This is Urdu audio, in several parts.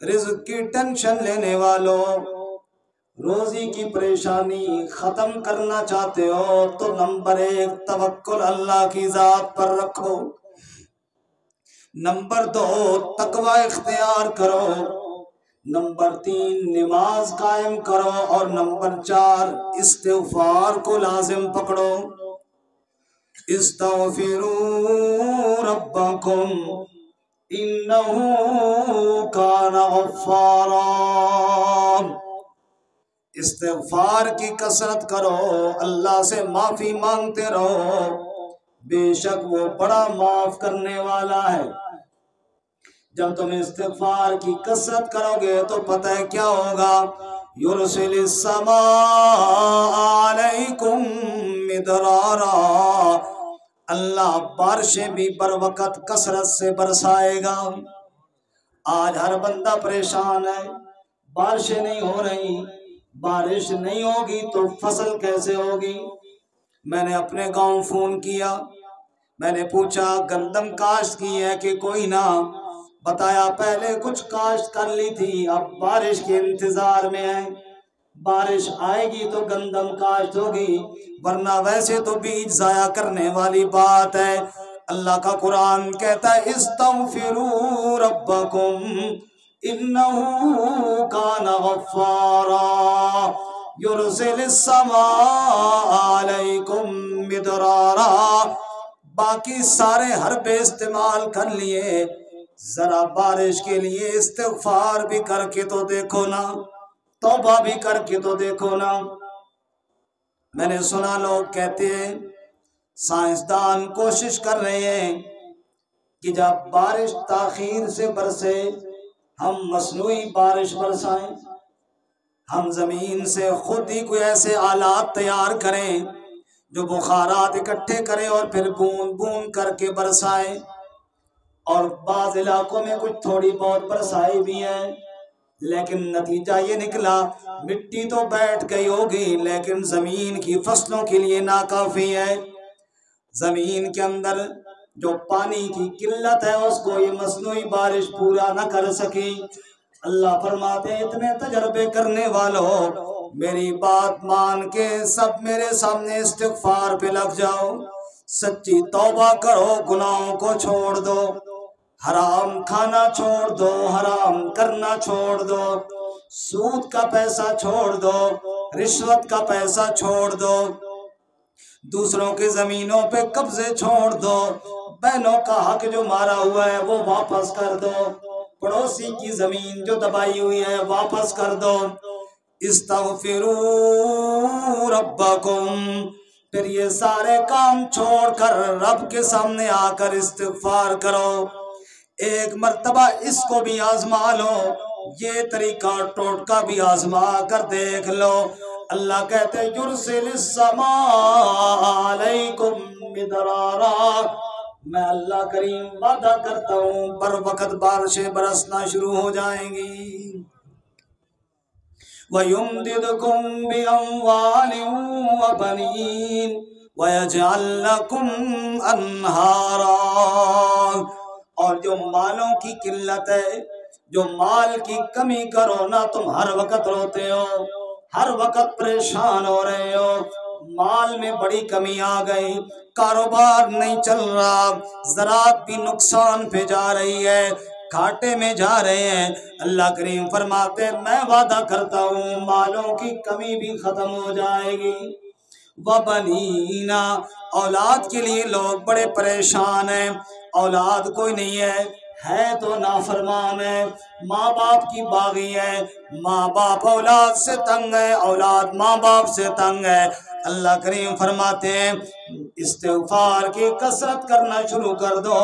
رزق کی ٹینشن لینے والوں، روزی کی پریشانی ختم کرنا چاہتے ہو تو نمبر 1 توکل اللہ کی ذات پر رکھو، نمبر 2 تقوی اختیار کرو، نمبر 3 نماز قائم کرو، اور نمبر 4 استغفار کو لازم پکڑو۔ استغفروا ربکم انہ کان غفارا، استغفار کی کثرت کرو، اللہ سے معافی مانگتے رہو، بے شک وہ بڑا معاف کرنے والا ہے۔ جب تم استغفار کی کثرت کرو گے تو پتہ ہے کیا ہوگا؟ یرسل السماء علیکم مدرارا، اللہ بارشیں بھی بر وقت کثرت سے برسائے گا۔ آج ہر بندہ پریشان ہے، بارشیں نہیں ہو رہی، بارش نہیں ہوگی تو فصل کیسے ہوگی؟ میں نے اپنے گاؤں فون کیا، میں نے پوچھا گندم کاشت کی ہے کہ کوئی نہ، بتایا پہلے کچھ کاشت کر لی تھی، اب بارش کے انتظار میں ہے، بارش آئے گی تو گندم کاشت ہوگی، ورنہ ویسے تو بیج ضائع کرنے والی بات ہے۔ اللہ کا قرآن کہتا ہے استغفروا ربکم انہ کان غفارا یرسل السماء علیکم مدرارا۔ باقی سارے حربے استعمال کر لیے، ذرا بارش کے لیے استغفار بھی کر کے تو دیکھو نا، توبہ بھی کر کے تو دیکھو نا۔ میں نے سنا لوگ کہتے ہیں، سائنسدان کوشش کر رہے ہیں کہ جب بارش تاخیر سے برسے ہم مصنوعی بارش برسائیں، ہم زمین سے خود ہی کوئی ایسے آلات تیار کریں جو بخارات اکٹھے کریں اور پھر بوند بوند کر کے برسائیں، اور بعض علاقوں میں کچھ تھوڑی بہت برسائی بھی ہے، لیکن نتیجہ یہ نکلا مٹی تو بیٹھ گئی ہوگی لیکن زمین کی فصلوں کے لیے ناکافی ہے۔ زمین کے اندر جو پانی کی قلت ہے اس کو یہ مصنوعی بارش پورا نہ کر سکی۔ اللہ فرماتے ہیں اتنے تجربے کرنے والوں، میری بات مان کے سب میرے سامنے استغفار پہ لگ جاؤ، سچی توبہ کرو، گناہوں کو چھوڑ دو، حرام کھانا چھوڑ دو، حرام کرنا چھوڑ دو، سود کا پیسہ چھوڑ دو، رشوت کا پیسہ چھوڑ دو، دوسروں کے زمینوں پہ قبضے چھوڑ دو، بہنوں کا حق جو مارا ہوا ہے وہ واپس کر دو، پڑوسی کی زمین جو دبائی ہوئی ہے واپس کر دو۔ استغفروا ربکم، پھر یہ سارے کام چھوڑ کر رب کے سامنے آ کر استغفار کرو، ایک مرتبہ اس کو بھی آزما لو، یہ طریقہ ٹوٹکا بھی آزما کر دیکھ لو۔ اللہ کہتے ہیں یرسل السماء علیکم مدرارا، میں اللہ کریم وعدہ کرتا ہوں بر وقت بارشیں برسنا شروع ہو جائیں گی۔ وَيُمْدِدْكُمْ بِأَمْوَالٍ وَبَنِينَ وَيَجْعَلْ لَكُمْ أَنْهَارًا، اور جو مالوں کی قلت ہے، جو مال کی کمی کرو نا، تم ہر وقت روتے ہو، ہر وقت پریشان ہو رہے ہو، مال میں بڑی کمی آ گئی، کاروبار نہیں چل رہا، زراعت بھی نقصان پہ جا رہی ہے، گھاٹے میں جا رہے ہیں، اللہ کریم فرماتے ہیں میں وعدہ کرتا ہوں مالوں کی کمی بھی ختم ہو جائے گی۔ وَبَنِينَ، اولاد کے لیے لوگ بڑے پریشان ہیں، اولاد کوئی نہیں ہے تو نافرمان ہے، ماں باپ کی باغی ہے، ماں باپ اولاد سے تنگ ہے، اولاد ماں باپ سے تنگ ہے۔ اللہ کریم فرماتے ہیں استغفار کی کثرت کرنا شروع کر دو،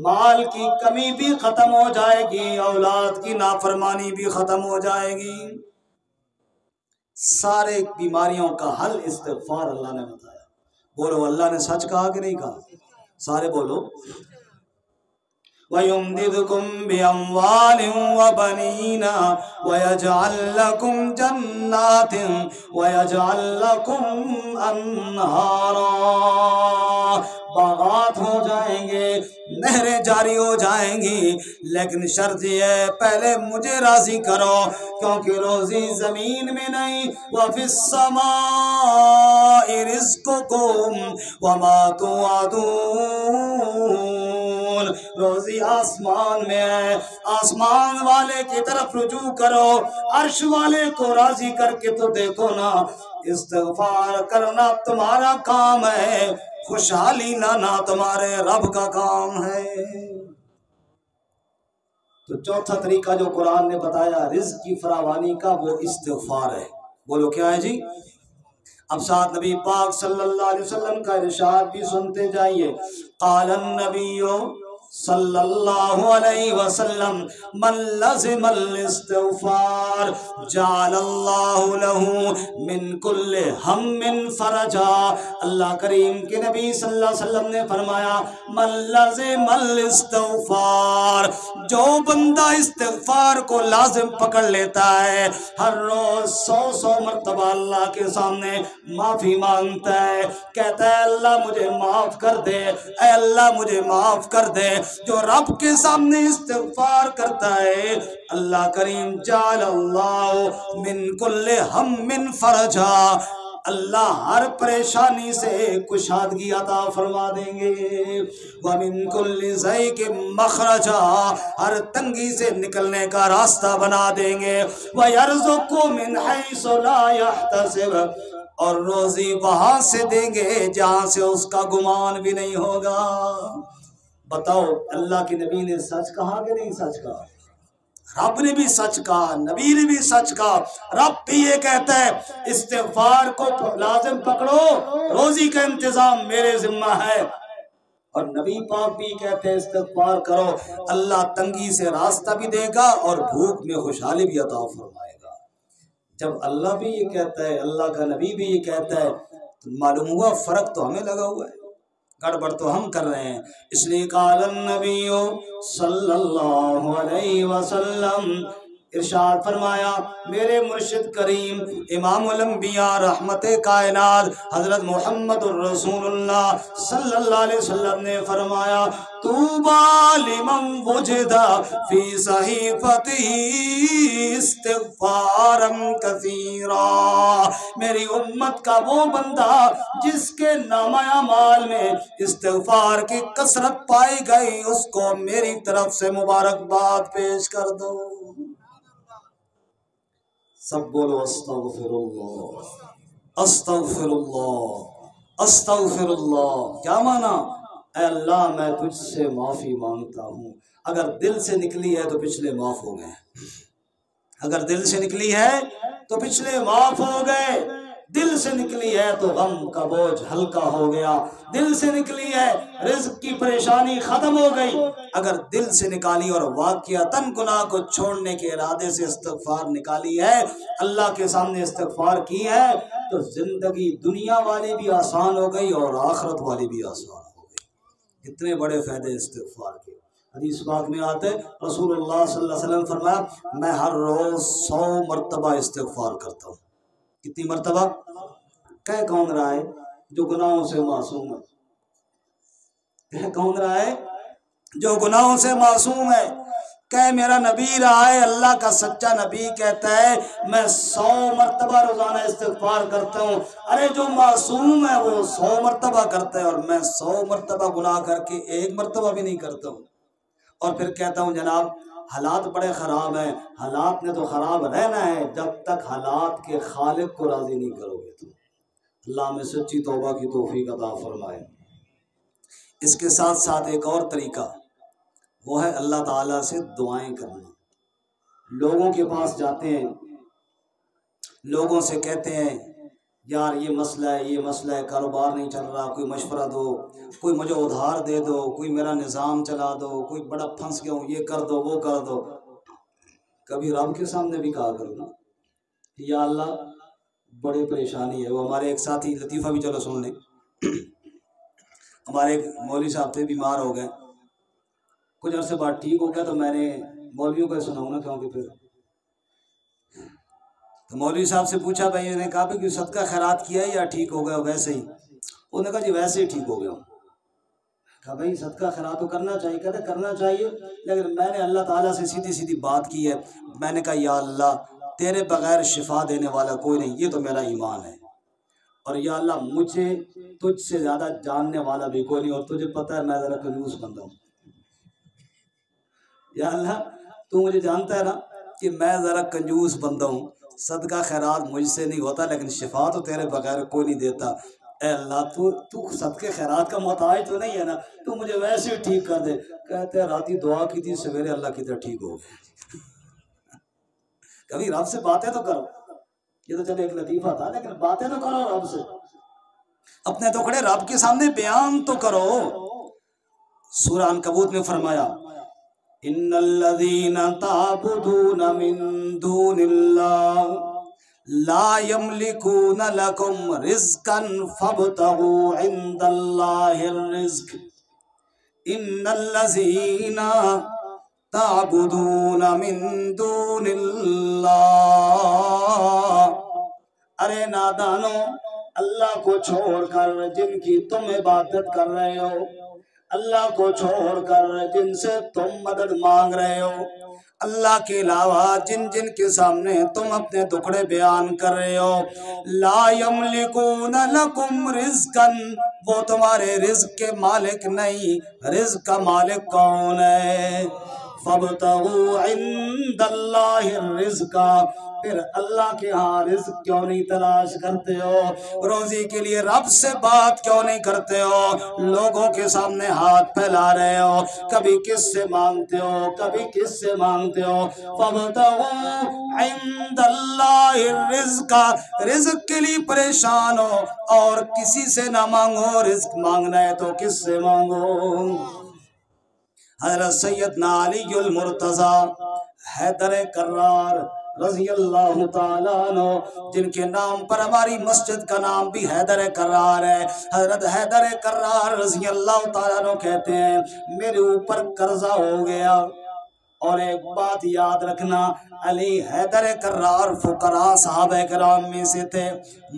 مال کی کمی بھی ختم ہو جائے گی، اولاد کی نافرمانی بھی ختم ہو جائے گی۔ سارے بیماریوں کا حل استغفار اللہ نے بتایا۔ بولو اللہ نے سچ کہا کہ نہیں کہا؟ سارے بولو۔ وَيُمْدِدْكُمْ بِأَمْوَالٍ وَبَنِينَ وَيَجْعَلْ لَكُمْ جَنَّاتٍ وَيَجْعَلْ لَكُمْ أَنْهَارًا۔ باغات ہو جائیں گے، نہریں جاری ہو جائیں گی، لیکن شرط یہ ہے پہلے مجھے راضی کرو، کیونکہ روزی زمین میں نہیں، وَفِي السَّمَاءِ رِزْقُكُمْ وَمَا تُوعَدُونَ، روزی آسمان میں ہے، آسمان والے کی طرف رجوع کرو، عرش والے کو راضی کر کے تو دیکھو نا۔ استغفار کرنا تمہارا کام ہے، خوشحالی لانا تمہارے رب کا کام ہے۔ تو چوتھا طریقہ جو قرآن نے بتایا رزق کی فراوانی کا، وہ استغفار ہے۔ بولو کیا ہے جی؟ اب ساتھ نبی پاک صلی اللہ علیہ وسلم کا ارشاد بھی سنتے جائیے۔ قال النبی صلی اللہ علیہ وسلم من لزم الاستغفار جعل اللہ له من کل ہم فرجا۔ اللہ کریم کے نبی صلی اللہ علیہ وسلم نے فرمایا من لزم الاستغفار، جو بندہ استغفار کو لازم پکڑ لیتا ہے، ہر روز 100 مرتبہ اللہ کے سامنے معافی مانگتا ہے، کہتا ہے اللہ مجھے معاف کر دے، اے اللہ مجھے معاف کر دے، جو رب کے سامنے استغفار کرتا ہے، اللہ کریم جعل اللہ من کل ہم فرجا، اللہ ہر پریشانی سے کشادگی عطا فرما دیں گے، وَمِن كُلِّ ضَيْقٍ مَخْرَجًا، ہر تنگی سے نکلنے کا راستہ بنا دیں گے، وَيَرْزُقْهُ مِنْ حَيْثُ لَا يَحْتَسِبُ، اور روزی وہاں سے دیں گے جہاں سے اس کا گمان بھی نہیں ہوگا۔ بتاؤ اللہ کے نبی نے سچ کہا کہ نہیں سچ کہا؟ رب نے بھی سچ کہا، نبی نے بھی سچ کہا، رب بھی یہ کہتا ہے استغفار کو لازم پکڑو، روزی کا انتظام میرے ذمہ ہے، اور نبی پاک بھی کہتے ہیں استغفار کرو، اللہ تنگی سے راستہ بھی دے گا اور بھوک میں خوشحالی بھی عطا فرمائے گا۔ جب اللہ بھی یہ کہتا ہے، اللہ کا نبی بھی یہ کہتا ہے، تو معلوم ہوا فرق تو ہمیں لگا ہوا ہے، گڑبڑ تو ہم کر رہے ہیں۔ اس لیے قال النبی صلی اللہ علیہ وسلم، ارشاد فرمایا میرے مرشد کریم امام الانبیاء رحمت کائنات حضرت محمد الرسول اللہ صلی اللہ علیہ وسلم نے فرمایا طوبیٰ لمن وجد فی صحیفته استغفارا کثیرا، میری امت کا وہ بندہ جس کے نامہ اعمال میں استغفار کی کثرت پائی گئی، اس کو میری طرف سے مبارکباد پیش کر دو۔ سب بولو استغفر اللہ استغفر اللہ استغفر اللہ۔ کیا مانا؟ اے اللہ میں تجھ سے معافی مانگتا ہوں، اگر دل سے نکلی ہے تو پچھلے معاف ہو گئے، اگر دل سے نکلی ہے تو پچھلے معاف ہو گئے، دل سے نکلی ہے تو غم کا بوجھ ہلکا ہو گیا، دل سے نکلی ہے رزق کی پریشانی ختم ہو گئی، اگر دل سے نکالی اور واقعتاً گناہ کو چھوڑنے کے ارادے سے استغفار نکالی ہے، اللہ کے سامنے استغفار کی ہے، تو زندگی دنیا والی بھی آسان ہو گئی اور آخرت والی بھی آسان ہو گئی۔ اتنے بڑے فائدے استغفار کے۔ حدیث پاک میں آتے رسول اللہ صلی اللہ علیہ وسلم فرمایا میں ہر روز 100 مرتبہ استغفار کرتا ہوں۔ کتنی مرتبہ؟ کہہ کون رہا ہے جو گناہوں سے معصوم ہے؟ کہہ کون رہا ہے جو گناہوں سے معصوم ہے؟ کہ میرا نبی رہا ہے، اللہ کا سچا نبی کہتا ہے میں 100 مرتبہ روزانہ استغفار کرتا ہوں۔ ارے جو معصوم ہے وہ 100 مرتبہ کرتا ہے، اور میں 100 مرتبہ گناہ کر کے 1 مرتبہ بھی نہیں کرتا ہوں، اور پھر کہتا ہوں جناب حالات بڑے خراب ہیں۔ حالات نے تو خراب رہنا ہے جب تک حالات کے خالق کو راضی نہیں کرو گے تو۔ اللہ میں سچی توبہ کی توفیق عطا فرمائے۔ اس کے ساتھ ساتھ ایک اور طریقہ وہ ہے اللہ تعالیٰ سے دعائیں کرنا۔ لوگوں کے پاس جاتے ہیں، لوگوں سے کہتے ہیں یار یہ مسئلہ ہے، کاروبار نہیں چل رہا، کوئی مشورہ دو، کوئی مجھے ادھار دے دو، کوئی میرا نظام چلا دو، کوئی بڑا پھنس گیا ہوں، یہ کر دو وہ کر دو۔ کبھی رب کے سامنے بھی کہا کرو نا یا اللہ بڑی پریشانی ہے۔ وہ ہمارے ایک ساتھی لطیفہ بھی چلو سن لیں، ہمارے ایک مولوی صاحب تھے، بیمار ہو گئے، کچھ عرصے بعد ٹھیک ہو گیا تو میں نے مولویوں کو سناؤں نا، کیونکہ پھر تو مولوی صاحب سے پوچھا، بھائی نے کہا کہ صدقہ خیرات کیا ہے یا ٹھیک ہو گیا ویسے ہی؟ انہوں نے کہا جی ویسے ہی ٹھیک ہو گیا ہوں۔ کہا بھائی صدقہ خیرات تو کرنا چاہیے، کہتے کرنا چاہیے، لیکن میں نے اللہ تعالیٰ سے سیدھی سیدھی بات کی ہے، میں نے کہا یا اللہ تیرے بغیر شفا دینے والا کوئی نہیں، یہ تو میرا ایمان ہے، اور یا اللہ مجھے تجھ سے زیادہ جاننے والا بھی کوئی نہیں، اور تجھے پتہ ہے میں ذرا کنجوس بندہ ہوں، یا اللہ تو مجھے جانتا ہے نا کہ میں ذرا کنجوس بندہ ہوں، صدقہ خیرات مجھ سے نہیں ہوتا، لیکن شفا تو تیرے بغیر کوئی نہیں دیتا، اے اللہ تو صدقے خیرات کا محتاج تو نہیں ہے نا، تو مجھے ویسے ہی ٹھیک کر دے۔ کہتے ہیں راتی دعا کی تھی، سویرے اللہ کی طرح ٹھیک ہو گئے۔ کبھی رب سے باتیں تو کرو، یہ تو چلے ایک لطیفہ تھا، لیکن باتیں تو کرو رب سے، اپنے دکھڑے رب کے سامنے بیان تو کرو۔ سورہ عنکبوت میں فرمایا ان الذین تعبدون من دون اللہ لا یملکون لکم رزقا فابتغوا عند اللہ الرزق ان الذین تعبدون من دون اللہ۔ ارے نادانو، اللہ کو چھوڑ کر جن کی تم عبادت کر رہے ہو، اللہ کو چھوڑ کر جن سے تم مدد مانگ رہے ہو، اللہ کے علاوہ جن جن کے سامنے تم اپنے دکھڑے بیان کر رہے ہو، لا یملکون لکم رزقا، وہ تمہارے رزق کے مالک نہیں۔ رزق کا مالک کون ہے؟ فابتغوا عند اللہ الرزق، پھر اللہ کے ہاں رزق کیوں نہیں تلاش کرتے ہو؟ روزی کے لیے رب سے بات کیوں نہیں کرتے ہو؟ لوگوں کے سامنے ہاتھ پھیلا رہے ہو، کبھی کس سے مانگتے ہو، کبھی کس سے مانگتے ہو۔ فابتغوا عند اللہ الرزق، رزق کے لیے پریشان ہو اور کسی سے نہ مانگو، رزق مانگنا ہے تو کس سے مانگو؟ حضرت سیدنا علی المرتضیٰ حیدر کرار رضی اللہ تعالیٰ عنہ، جن کے نام پر ہماری مسجد کا نام بھی حیدر کرار ہے، حضرت حیدر کرار رضی اللہ تعالیٰ عنہ کہتے ہیں میرے اوپر قرضہ ہو گیا، اور ایک بات یاد رکھنا، علی حیدر کرار فقراء صحابہ کرام میں سے تھے،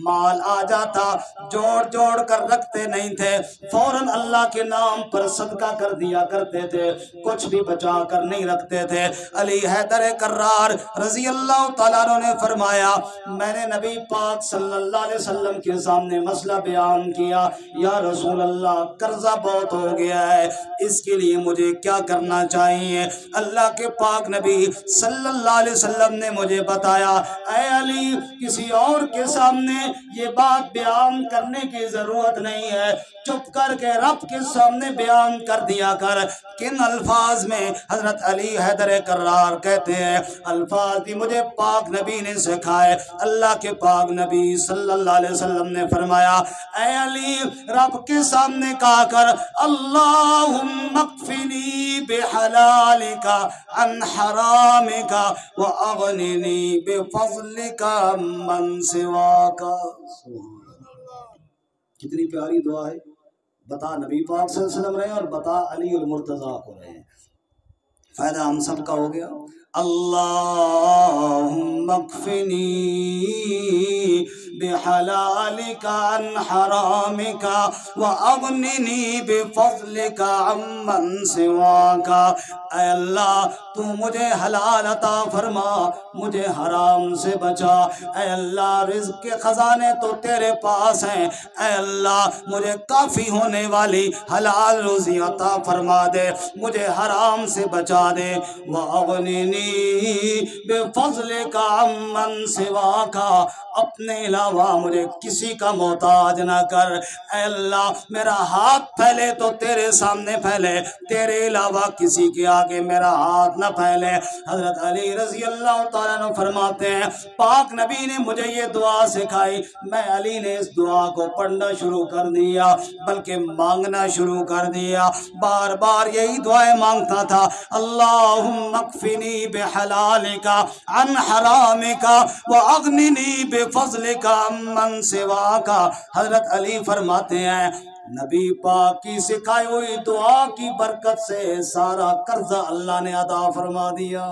مال آ جاتا جوڑ جوڑ کر رکھتے نہیں تھے، فوراً اللہ کے نام پر صدقہ کر دیا کرتے تھے، کچھ بھی بچا کر نہیں رکھتے تھے۔ علی حیدر کرار رضی اللہ تعالیٰ عنہ نے فرمایا میں نے نبی پاک صلی اللہ علیہ وسلم کے سامنے مسئلہ بیان کیا، یا رسول اللہ قرضہ بہت ہو گیا ہے، اس کے لیے مجھے کیا کرنا چاہیے؟ اللہ کے پاک نبی صلی اللہ علیہ وسلم نے مجھے بتایا اے علی کسی اور کے سامنے یہ بات بیان کرنے کی ضرورت نہیں ہے، چپ کر کے رب کے سامنے بیان کر دیا کر۔ کن الفاظ میں؟ حضرت علی حیدر کرار کہتے ہیں الفاظ بھی مجھے پاک نبی نے سکھائے، اللہ کے پاک نبی صلی اللہ علیہ وسلم نے فرمایا اے علی رب کے سامنے کہا کر اللہم اکفنی بحلالک عن حرامک واغننی بفضلک من سواک۔ کتنی پیاری دعا ہے، بتا نبی پاک صلی اللہ علیہ وسلم رہے ہیں اور بتا علی المرتضیٰ کو رہے ہیں، فائدہ ہم سب کا ہو گیا۔ اللہم اکفنی بحلالک عن حرامک واغننی بفضلک عمن سواک۔ اے اللہ تو مجھے حلال عطا فرما، مجھے حرام سے بچا، اے اللہ رزق کے خزانے تو تیرے پاس ہیں، اے اللہ مجھے کافی ہونے والی حلال روزی عطا فرما دے، مجھے حرام سے بچا دے۔ وَأَغْنِنِي بِفَضْلِكَ عَمَّن سِوَاكَ، اپنے علاوہ مجھے کسی کا محتاج نہ کر، اے اللہ میرا ہاتھ پھیلے تو تیرے سامنے پھیلے، تیرے علاوہ کسی کے آگے میرا ہاتھ نہ پھیلے۔ حضرت علی رضی اللہ تعالیٰ عنہ فرماتے ہیں پاک نبی نے مجھے یہ دعا سکھائی، میں علی نے اس دعا کو پڑھنا شروع کر دیا، بلکہ مانگنا شروع کر دیا، بار بار یہی دعائیں مانگتا تھا اللہم اکفنی بحلالک عن حرامک واغننی بفضلک عمن سواک۔ حضرت علی فرماتے ہیں نبی پاک کی سکھائی ہوئی دعا کی برکت سے سارا قرضہ اللہ نے ادا فرما دیا۔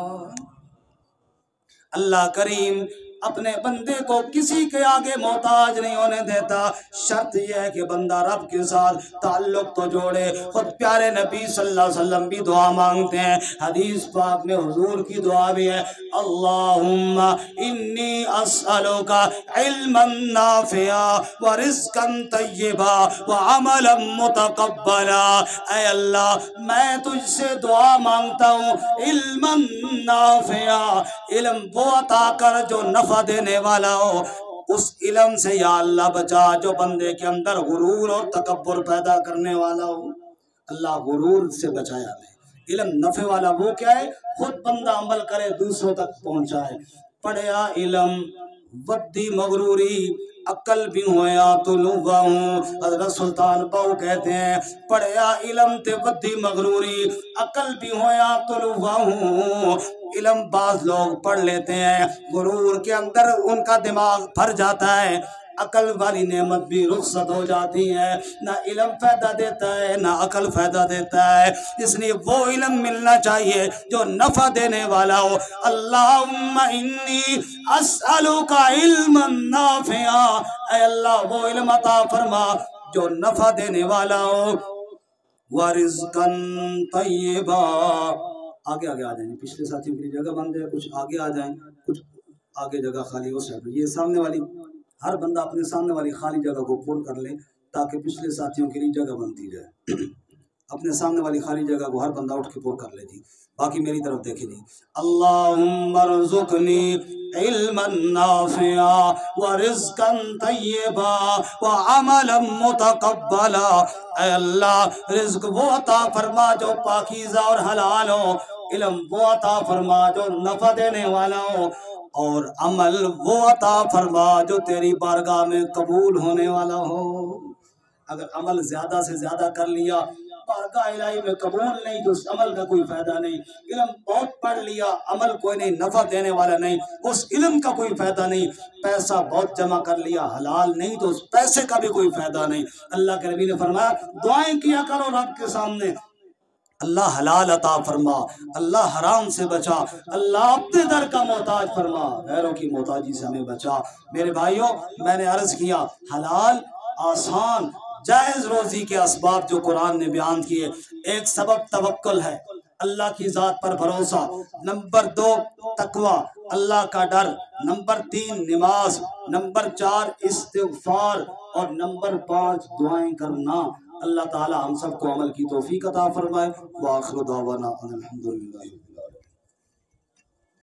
اللہ کریم اپنے بندے کو کسی کے آگے محتاج نہیں ہونے دیتا، شرط یہ ہے کہ بندہ رب کے ساتھ تعلق تو جوڑے۔ خود پیارے نبی صلی اللہ علیہ وسلم بھی دعا مانگتے ہیں، حدیث پاک میں حضور کی دعا بھی ہے، اللہم انی اسألک علما نافعا ورزقا طیبا وعملا متقبلا۔ اے اللہ میں تجھ سے دعا مانگتا ہوں علما نافعا، علم وہ عطا کر جو نفع دینے والا ہو، اس علم سے یا اللہ بچا جو بندے کے اندر غرور اور تکبر پیدا کرنے والا ہو۔ اللہ غرور سے بچایا ہمیں۔ علم نفع والا وہ کیا ہے؟ خود بندہ عمل کرے دوسروں تک پہنچائے۔ پڑھیا علم ودی مغروری عقل بھی ہویا تو لوگا ہوں۔ حضرت سلطان باؤ کہتے ہیں پڑھیا علم تے ودی مغروری عقل بھی ہویا تو لوگا ہوں۔ علم بعض لوگ پڑھ لیتے ہیں، غرور کے اندر ان کا دماغ بھر جاتا ہے، عقل والی نعمت بھی رخصت ہو جاتی ہے، نہ علم فائدہ دیتا ہے نہ عقل فائدہ دیتا ہے۔ اس لیے وہ علم ملنا چاہیے جو نفع دینے والا ہو۔ اللہم انی اسألک علما نافعا، اے اللہ وہ علم عطا فرما جو نفع دینے والا ہو، ورزقا طیبا۔ آگے آ جائیں، پچھلے ساتھیوں کی جگہ بند ہے، کچھ آگے آ جائیں، کچھ آگے جگہ خالی ہو سکے۔ یہ سامنے والی ہر بندہ اپنے سامنے والی خالی جگہ کو پور کر لے تاکہ پچھلے ساتھیوں کے لیے جگہ بنتی جائے۔ اپنے سامنے والی خالی جگہ کو ہر بندہ اٹھ کے پور کر لے جی۔ باقی میری طرف دیکھیں جی۔ اللہم ارزقنی علما نافعا ورزقا طیبا وعملا متقبلا۔ اے اللہ رزق وہ عطا فرما جو پاکیزہ اور حلال ہو، علم وہ عطا فرما جو نفع دینے والا ہو، اور عمل وہ عطا فرما جو تیری بارگاہ میں قبول ہونے والا ہو۔ اگر عمل زیادہ سے زیادہ کر لیا بارگاہ الہی میں قبول نہیں تو اس عمل کا کوئی فائدہ نہیں۔ علم بہت پڑھ لیا عمل کوئی نہیں، نفع دینے والا نہیں، اس علم کا کوئی فائدہ نہیں۔ پیسہ بہت جمع کر لیا حلال نہیں تو اس پیسے کا بھی کوئی فائدہ نہیں۔ اللہ کے نبی نے فرمایا دعائیں کیا کرو رب کے سامنے، اللہ حلال عطا فرما، اللہ حرام سے بچا، اللہ اپنے در کا محتاج فرما، غیروں کی محتاجی سے ہمیں بچا۔ میرے بھائیوں میں نے عرض کیا حلال آسان جائز روزی کے اسباب جو قرآن نے بیان کیے، ایک سبب توکل ہے، اللہ کی ذات پر بھروسہ، نمبر 2 تقوی اللہ کا ڈر، نمبر 3 نماز، نمبر 4 استغفار، اور نمبر 5 دعائیں کرنا۔ اللہ تعالی ہم سب کو عمل کی توفیق عطا فرمائے۔ وآخر دعوانا الحمدللہ۔